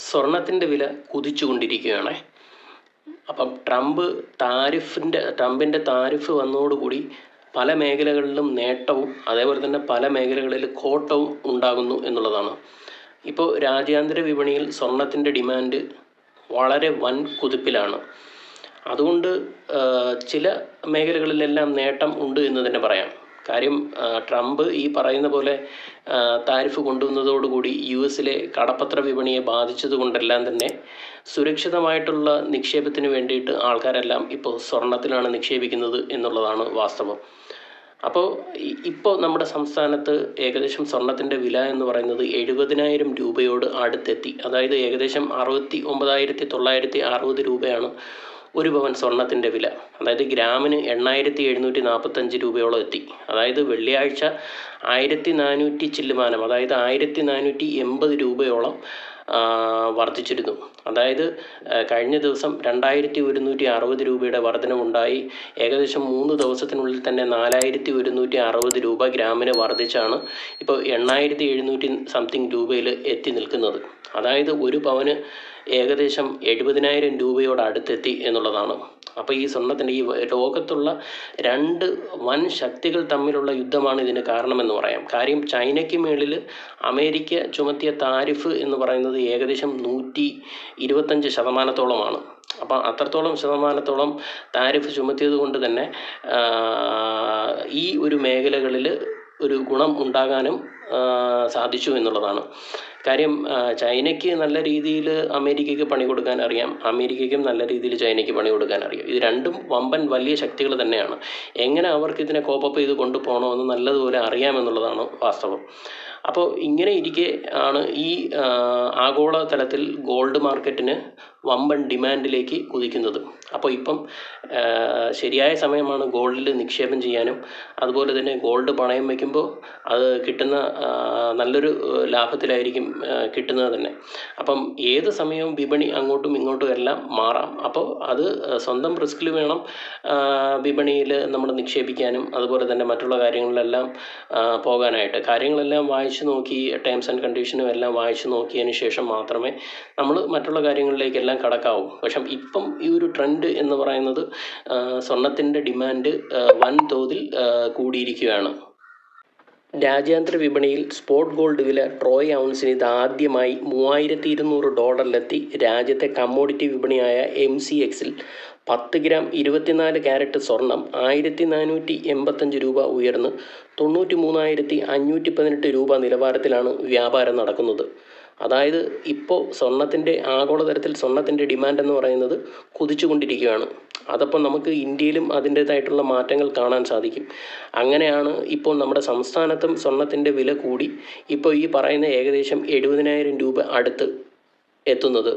സ്വർണത്തിൻ്റെ വില കുതിച്ചുകൊണ്ടിരിക്കുകയാണ്. അപ്പം ട്രംപിൻ്റെ താരിഫ് വന്നതോടുകൂടി പല മേഖലകളിലും നേട്ടവും അതേപോലെ തന്നെ പല മേഖലകളിൽ കോട്ടവും ഉണ്ടാകുന്നു എന്നുള്ളതാണ്. ഇപ്പോൾ രാജ്യാന്തര വിപണിയിൽ സ്വർണത്തിൻ്റെ ഡിമാൻഡ് വളരെ വൻ കുതിപ്പിലാണ്. അതുകൊണ്ട് ചില മേഖലകളിലെല്ലാം നേട്ടം ഉണ്ട് എന്ന് തന്നെ പറയാം. കാര്യം ട്രംപ് ഈ പറയുന്ന പോലെ താരിഫ് കൊണ്ടുവന്നതോടുകൂടി US കടപ്പത്ര വിപണിയെ ബാധിച്ചതുകൊണ്ടെല്ലാം തന്നെ സുരക്ഷിതമായിട്ടുള്ള നിക്ഷേപത്തിന് വേണ്ടിയിട്ട് ആൾക്കാരെല്ലാം ഇപ്പോൾ സ്വർണത്തിലാണ് നിക്ഷേപിക്കുന്നത് എന്നുള്ളതാണ് വാസ്തവം. ഇപ്പോൾ നമ്മുടെ സംസ്ഥാനത്ത് ഏകദേശം സ്വർണത്തിൻ്റെ വില എന്ന് പറയുന്നത് 70,000 രൂപയോട് അടുത്തെത്തി. അതായത് ഏകദേശം 69,960 രൂപയാണ് ഒരു പവൻ സ്വർണത്തിൻ്റെ വില. അതായത് ഗ്രാമിന് 8,745 രൂപയോളം എത്തി. അതായത് വെള്ളിയാഴ്ച 1,400 ചില്ലുമാനം, അതായത് 1,480 രൂപയോളം വർദ്ധിച്ചിരുന്നു. അതായത് കഴിഞ്ഞ ദിവസം 2,160 രൂപയുടെ വർധനവുണ്ടായി. ഏകദേശം 3 ദിവസത്തിനുള്ളിൽ തന്നെ 4,160 രൂപ ഗ്രാമിന് വർദ്ധിച്ചാണ് ഇപ്പോൾ 8,700 സംതിങ് രൂപയിൽ എത്തി നിൽക്കുന്നത്. അതായത് ഒരു പവന് ഏകദേശം 70,000 രൂപയോട് അടുത്തെത്തി എന്നുള്ളതാണ്. അപ്പോൾ ഈ സ്വർണത്തിൻ്റെ ഈ ലോകത്തുള്ള രണ്ട് വൻ ശക്തികൾ തമ്മിലുള്ള യുദ്ധമാണ് ഇതിന് കാരണമെന്ന് പറയാം. കാര്യം ചൈനയ്ക്ക് മേളിൽ അമേരിക്ക ചുമത്തിയ താരിഫ് എന്ന് പറയുന്നത് ഏകദേശം 125%. അപ്പം അത്രത്തോളം ശതമാനത്തോളം താരിഫ് ചുമത്തിയത് കൊണ്ട് തന്നെ ഈ ഒരു മേഖലകളിൽ ഒരു ഗുണം ഉണ്ടാകാനും സാധിച്ചു എന്നുള്ളതാണ്. കാര്യം ചൈനയ്ക്ക് നല്ല രീതിയിൽ അമേരിക്കയ്ക്ക് പണി കൊടുക്കാൻ അറിയാം, അമേരിക്കയ്ക്കും നല്ല രീതിയിൽ ചൈനയ്ക്ക് പണി കൊടുക്കാൻ അറിയാം. ഇത് രണ്ടും വമ്പൻ വലിയ ശക്തികൾ തന്നെയാണ്. എങ്ങനെ അവർക്ക് ഇതിനെ കോപ്പപ്പ് ചെയ്ത് കൊണ്ടുപോകണമെന്ന് നല്ലതുപോലെ അറിയാമെന്നുള്ളതാണ് വാസ്തവം. അപ്പോൾ ഇങ്ങനെ ഇരിക്കെ ആണ് ഈ ആഗോള തലത്തിൽ ഗോൾഡ് മാർക്കറ്റിന് വമ്പൻ ഡിമാൻഡിലേക്ക് കുതിക്കുന്നത്. അപ്പോൾ ഇപ്പം ശരിയായ സമയമാണ് ഗോൾഡിൽ നിക്ഷേപം ചെയ്യാനും അതുപോലെ തന്നെ ഗോൾഡ് പണയം വയ്ക്കുമ്പോൾ അത് കിട്ടുന്ന നല്ലൊരു ലാഭത്തിലായിരിക്കും കിട്ടുന്നത് തന്നെ. അപ്പം ഏത് സമയവും വിപണി അങ്ങോട്ടും ഇങ്ങോട്ടും എല്ലാം മാറാം. അപ്പോൾ അത് സ്വന്തം റിസ്കിൽ വേണം വിപണിയിൽ നമ്മൾ നിക്ഷേപിക്കാനും അതുപോലെ തന്നെ മറ്റുള്ള കാര്യങ്ങളിലെല്ലാം പോകാനായിട്ട്. കാര്യങ്ങളെല്ലാം വായിച്ചു നോക്കി ടേംസ് ആൻഡ് കണ്ടീഷനും എല്ലാം വായിച്ചു നോക്കിയതിന് ശേഷം മാത്രമേ നമ്മൾ മറ്റുള്ള കാര്യങ്ങളിലേക്കെല്ലാം കടക്കാവൂ. പക്ഷെ ഇപ്പം ഈ ഒരു ട്രെൻഡ് എന്ന് പറയുന്നത് സ്വർണത്തിൻ്റെ ഡിമാൻഡ് വൻതോതിൽ കൂടിയിരിക്കുകയാണ്. രാജ്യാന്തര വിപണിയിൽ സ്പോട്ട് ഗോൾഡ് വില ട്രോയ് ഔൺസിന് ഇതാദ്യമായി $3,200 രാജ്യത്തെ കമ്മോഡിറ്റി വിപണിയായ MCXൽ 10 ഗ്രാം 24 കാരറ്റ് സ്വർണം 1,485 രൂപ ഉയർന്ന് 93,518 രൂപ നിലവാരത്തിലാണ് വ്യാപാരം നടക്കുന്നത്. അതായത് ഇപ്പോൾ സ്വർണത്തിൻ്റെ ആഗോളതലത്തിൽ സ്വർണത്തിൻ്റെ ഡിമാൻഡ് എന്ന് പറയുന്നത് കുതിച്ചുകൊണ്ടിരിക്കുകയാണ്. അതപ്പോൾ നമുക്ക് ഇന്ത്യയിലും അതിൻ്റേതായിട്ടുള്ള മാറ്റങ്ങൾ കാണാൻ സാധിക്കും. അങ്ങനെയാണ് ഇപ്പോൾ നമ്മുടെ സംസ്ഥാനത്തും സ്വർണത്തിൻ്റെ വില കൂടി ഇപ്പോൾ ഈ പറയുന്ന ഏകദേശം 70,000 രൂപ അടുത്ത് എത്തുന്നത്.